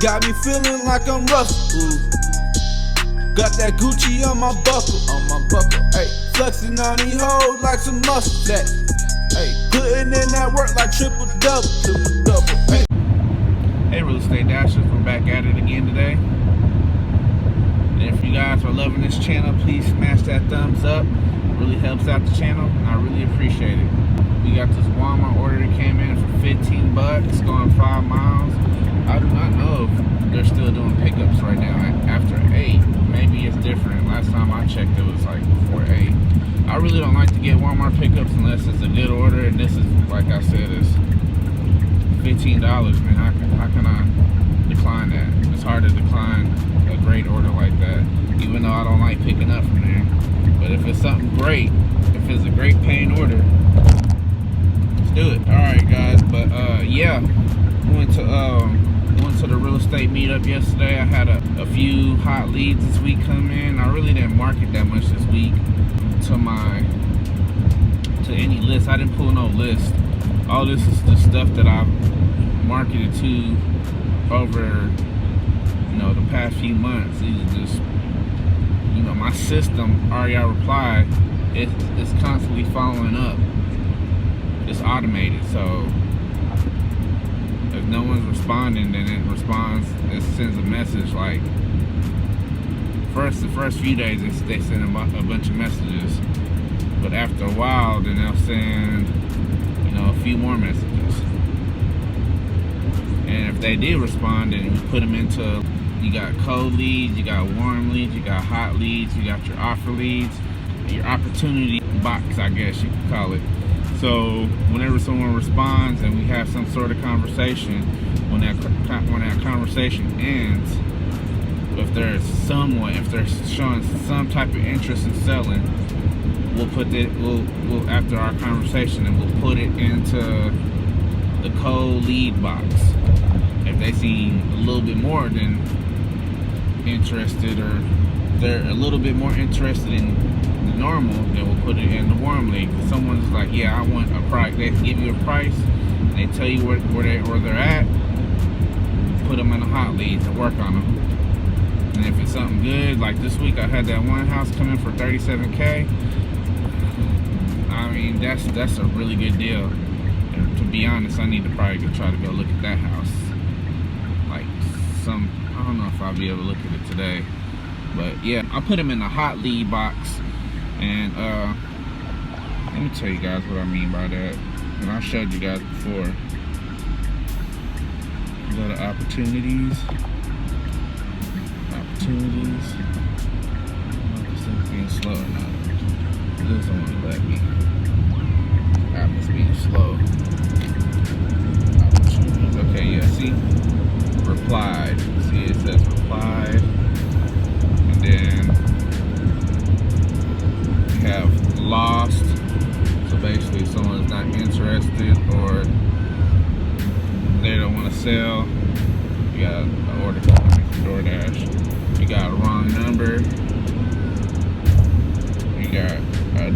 Got me feeling like I'm Russell. Ooh. Got that Gucci on my buckle. Hey, flexing on these hoes like some muscle flex. Hey, putting in that work like triple double. Hey. Hey, real estate dashers, we're back at it again today. And if you guys are loving this channel, please smash that thumbs up. It really helps out the channel, and I really appreciate it. We got this Walmart order that came in for 15 bucks, going 5 miles. I do not know if they're still doing pickups right now after 8. Maybe it's different. Last time I checked, it was like before 8. I really don't like to get Walmart pickups unless it's a good order, and this is, like I said, is $15, man. How can I decline that? It's hard to decline a great order like that, even though I don't like picking up from there. But if it's something great, if it's a great paying order, let's do it. All right, guys. But yeah, went to the real estate meetup yesterday. I had a few hot leads this week come in. I really didn't market that much this week to any list. I didn't pull no list. All this is the stuff that I've marketed to over, the past few months. These are just, my system, ReiReply, is constantly following up. It's automated, so if no one's responding, then it responds, it sends a message like, the first few days they send a bunch of messages, but after a while, then they'll send, a few more messages. And if they did respond, then you put them into, you got cold leads, you got warm leads, you got hot leads, you got your offer leads, your opportunity box, I guess you could call it. So whenever someone responds and we have some sort of conversation, when that conversation ends, if they're showing some type of interest in selling, we'll after our conversation, and we'll put it into the cold lead box. If they seem a little bit more than interested, or they're a little bit more interested in the normal, then we'll put it in the warm lead. If someone's like, yeah, I want a price, they give you a price, and they tell you where they're at, put them in the hot leads and work on them. And if it's something good, like this week I had that one house come in for $37K. I mean, that's a really good deal. And to be honest, I need to probably try to go look at that house. I don't know if I'll be able to look at it today. But yeah, I put them in the hot lead box. And let me tell you guys what I mean by that. And I showed you guys before. You go to opportunities. This thing's being slow or not. It doesn't want to let me. Apple's being slow. Opportunities. Okay, yeah, see? Replied. See, it says replied. And then you have lost. So basically, someone's not interested, or they don't want to sell. You got an order coming from Doordash. You got a wrong number. You got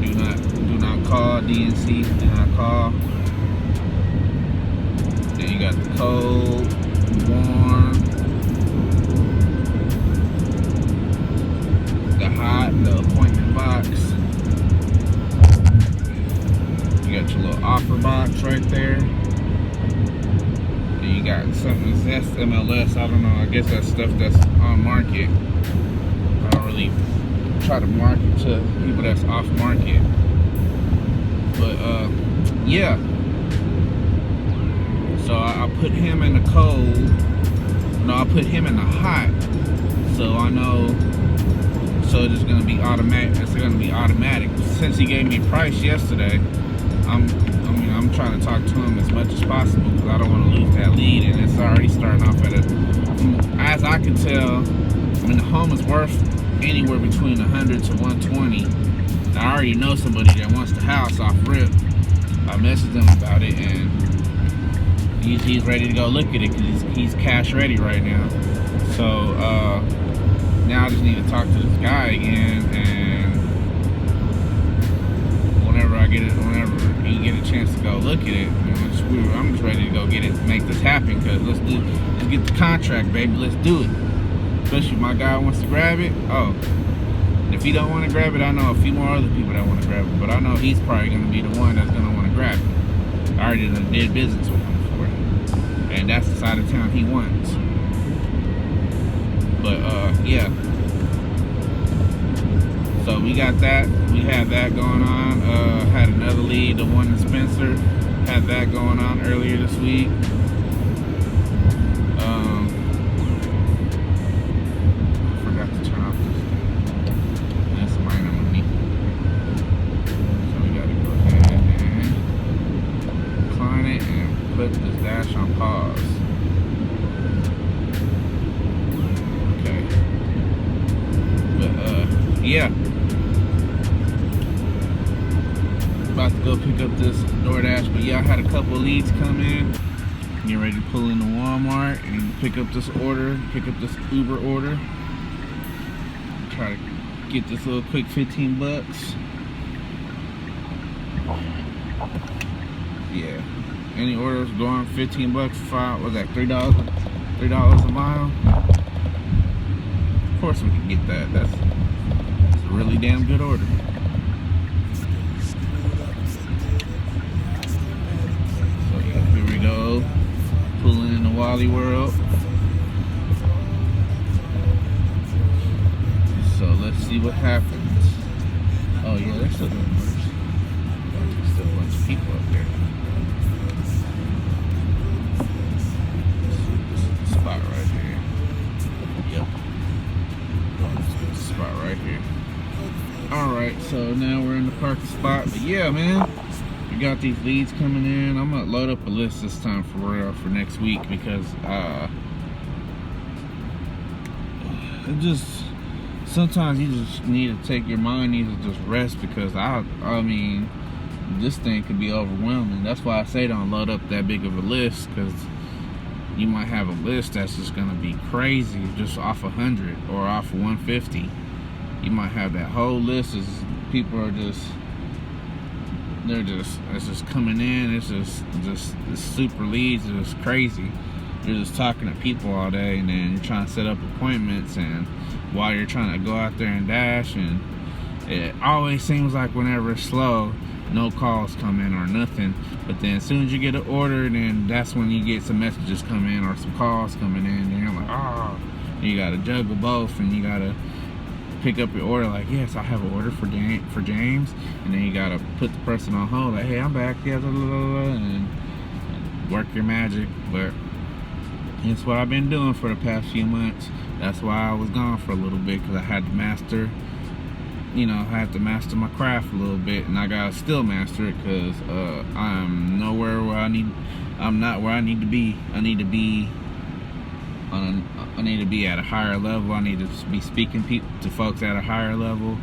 do not call, DNC, do not call. Then you got the cold, warm, the hot, the appointment box. You got your little offer box right there. You got something that's MLS. I don't know. I guess that's stuff that's on market. I don't really try to market to people that's off market. But yeah. So I put him in the cold. No, I put him in the hot. So I know. So it's gonna be automatic. It's gonna be automatic. Since he gave me a price yesterday, I'm trying to talk to him as much as possible because I don't want to lose that lead, and it's already starting off at as I can tell, the home is worth anywhere between 100 to 120. I already know somebody that wants the house off rip. I messaged him about it, and he's ready to go look at it because he's cash ready right now. So now I just need to talk to this guy again, and whenever whenever you get a chance to go look at it, I'm just ready to go get it, make this happen. Cause let's get the contract, baby. Let's do it. Especially if my guy wants to grab it. Oh, and if he don't want to grab it, I know a few more other people that want to grab it. But I know he's probably gonna be the one that's gonna want to grab it. I already did business with him before, and that's the side of town he wants. But yeah. So we got that. We had that going on. Had another lead, the one in Spencer. Had that going on earlier this week. I forgot to turn off this thing. That's minor with me. So we gotta go ahead and decline it and put this dash on pause. Okay. But yeah. About to go pick up this Doordash, but yeah, I had a couple leads come in. Get ready to pull into Walmart and pick up this Uber order. Try to get this little quick 15 bucks. Yeah, any orders going 15 bucks for was that $3 a mile? Of course we can get that. That's a really damn good order. Go pulling in the Wally World. So let's see what happens. Oh yeah, there's still doing worse. There's still a bunch of people up there. This is the spot right here. Yep. This is the spot right here. Alright, so now we're in the parking spot. But yeah, man. We got these leads coming in. I'm gonna load up a list this time for real for next week because it just sometimes you just need to take your mind needs to just rest because I mean this thing could be overwhelming. That's why I say don't load up that big of a list because you might have a list that's just gonna be crazy just off 100 or off 150. You might have that whole list as people are just. It's just coming in. It's just super leads. It's just crazy. You're just talking to people all day, and then you're trying to set up appointments, and while you're trying to go out there and dash, and it always seems like whenever it's slow, no calls come in or nothing. But then as soon as you get an order, then that's when you get some messages come in or some calls coming in, and you're like, oh, you gotta juggle both, and you gotta pick up your order like, yes, I have an order for James, and then you gotta put the person on hold like, hey, I'm back, yeah, blah, blah, blah, and work your magic. But it's what I've been doing for the past few months. That's why I was gone for a little bit, because I had to master, I have to master my craft a little bit, and I gotta still master it because I'm not where I need to be. I need to be at a higher level. I need to be speaking to folks at a higher level,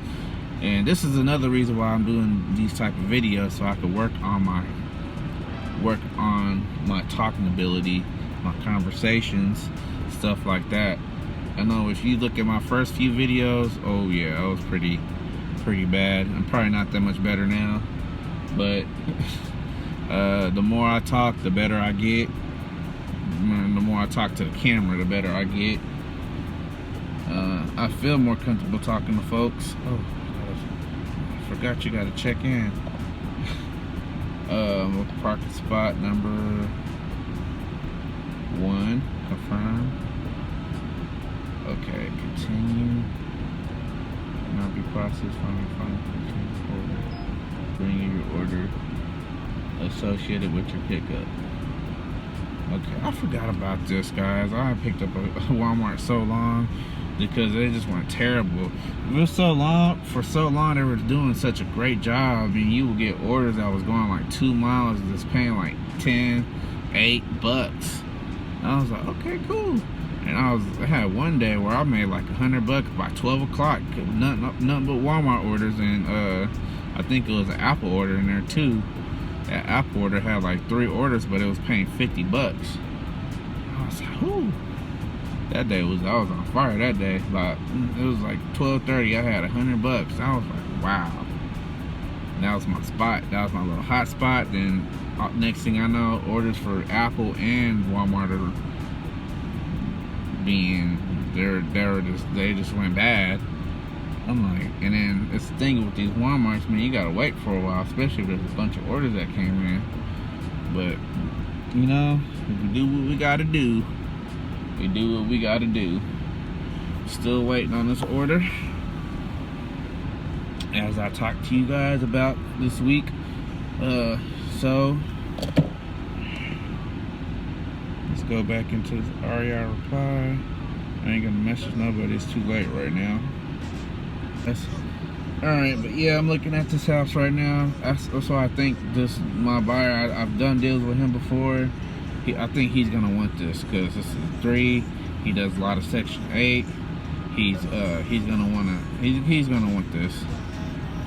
and this is another reason why I'm doing these type of videos, so I could work on my talking ability, my conversations, stuff like that. I know if you look at my first few videos, oh yeah, I was pretty bad. I'm probably not that much better now, but the more I talk, the better I get. The more I talk to the camera, the better I get. I feel more comfortable talking to folks. Oh, I forgot you gotta check in. Parking spot number 1, confirm. Okay, continue. Not be processed. Final. Order. Bring in your order associated with your pickup. Okay, I forgot about this, guys. I picked up a Walmart so long because they just went terrible. For so long, they were doing such a great job. I mean, you would get orders that was going like 2 miles, just paying like $8. And I was like, okay, cool. And I had one day where I made like $100 by 12 o'clock. Nothing but Walmart orders, and I think it was an Apple order in there too. That Apple order had like 3 orders, but it was paying $50. I was like, whoo. That day I was on fire that day. Like, it was like 12:30. I had $100. I was like, wow. And that was my spot. That was my little hot spot. Then next thing I know, orders for Apple and Walmart are being, they just went bad. I'm like, and then it's the thing with these Walmarts, man, you gotta wait for a while, especially if there's a bunch of orders that came in. But you know, we do what we gotta do. We do what we gotta do. Still waiting on this order, as I talked to you guys about this week. So let's go back into this ReiReply. I ain't gonna message nobody, it's too late right now. Alright, but yeah, I'm looking at this house right now. So I think this, my buyer, I've done deals with him before. I think he's gonna want this because this is 3. He does a lot of Section 8. He's gonna want this.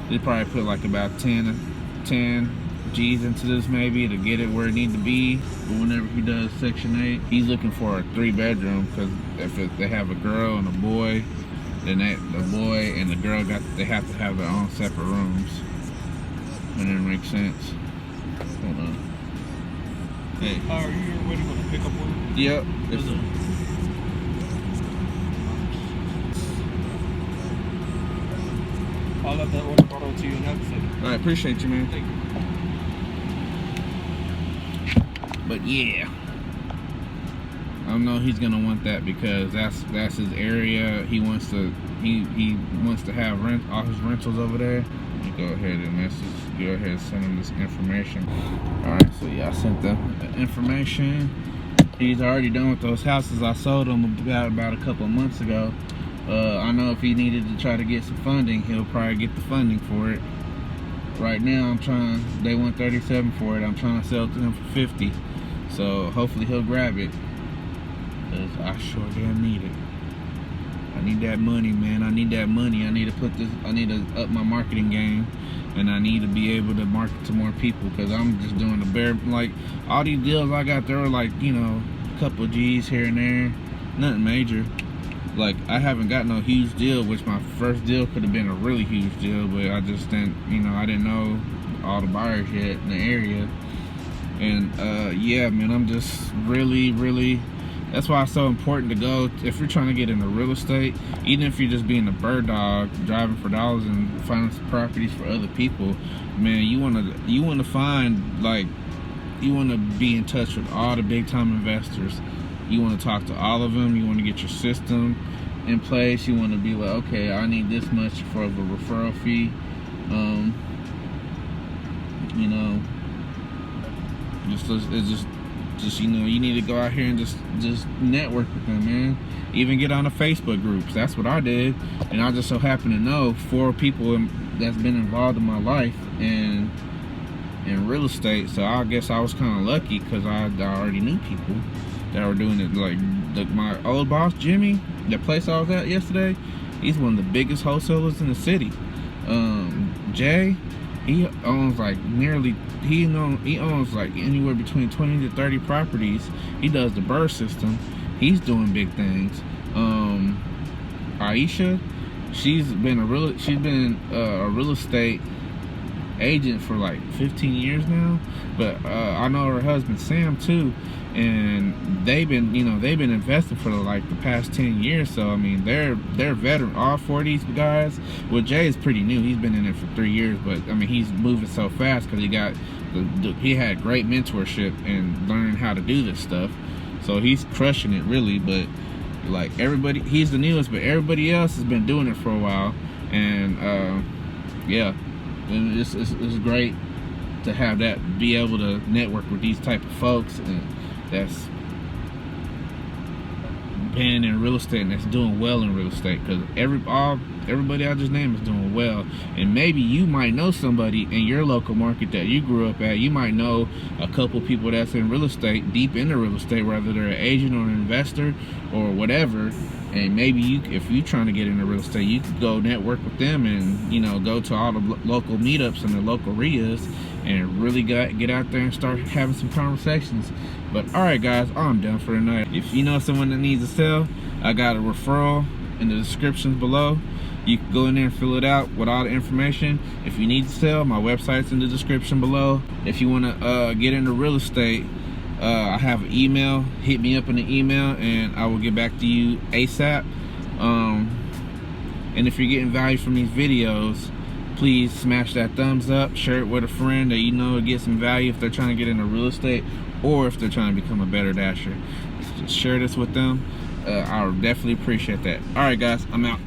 He probably put like about 10 G's into this maybe to get it where it needs to be. But whenever he does Section 8, he's looking for a 3-bedroom because if they have a girl and a boy, then the boy and the girl they have to have their own separate rooms. And it makes sense. Hold on. Hey. Are you ready for the pickup order? Yep. I'll let the order brought over to you in another second. I appreciate you, man. Thank you. But yeah, I know he's gonna want that because that's his area. He wants to have all his rentals over there. You go ahead and go ahead and send him this information. All right, so yeah, I sent the information. He's already done with those houses. I sold him about a couple of months ago. I know if he needed to try to get some funding, he'll probably get the funding for it. Right now, they want 37 for it. I'm trying to sell it to him for 50. So hopefully he'll grab it. Cause I sure damn need it. I need that money, man. I need that money. I need to up my marketing game. And I need to be able to market to more people. Cause I'm just doing the bare, like, all these deals I got, they were like, you know, a couple of G's here and there. Nothing major. Like, I haven't got no huge deal, which my first deal could have been a really huge deal, but I just didn't, you know, I didn't know all the buyers yet in the area. And yeah, man, I'm just really, that's why it's so important to go, if you're trying to get into real estate, even if you're just being a bird dog, driving for dollars and finding some properties for other people, man, you want to find, like, you want to be in touch with all the big time investors. You want to talk to all of them. You want to get your system in place. You want to be like, okay, I need this much for the referral fee. You know, just you know, you need to go out here and just network with them, man. Even get on the Facebook groups. That's what I did, and I just so happen to know 4 people that's been involved in my life and in real estate. So I guess I was kind of lucky because I already knew people that were doing it. Like my old boss Jimmy, the place I was at yesterday, he's one of the biggest wholesalers in the city. Jay, he owns like he owns like anywhere between 20 to 30 properties. He does the Burr system. He's doing big things. Aisha, she's been a real estate agent for like 15 years now, but I know her husband Sam too, and they've been investing for like the past 10 years. So I mean, they're veteran. All 4 of these guys. Well, Jay is pretty new. He's been in it for 3 years, but I mean, he's moving so fast because he had great mentorship and learning how to do this stuff. So he's crushing it really. But like everybody, he's the newest, but everybody else has been doing it for a while. And yeah, and it's great to have that, be able to network with these type of folks and that's been in real estate and that's doing well in real estate, because everybody I just named is doing well. And maybe you might know somebody in your local market that you grew up at. You might know a couple people that's in real estate, deep into real estate, whether they're an agent or an investor or whatever. And maybe if you're trying to get into real estate, you could go network with them and, you know, go to all the local meetups and the local RIAs and really get out there and start having some conversations. But all right, guys, I'm done for tonight. If you know someone that needs to sell, I got a referral in the descriptions below. You can go in there and fill it out with all the information. If you need to sell, my website's in the description below. If you want to get into real estate, I have an email. Hit me up in the email and I will get back to you ASAP. And if you're getting value from these videos, please smash that thumbs up, share it with a friend that you know will get some value if they're trying to get into real estate or if they're trying to become a better dasher. Just share this with them. I'll definitely appreciate that. All right, guys, I'm out.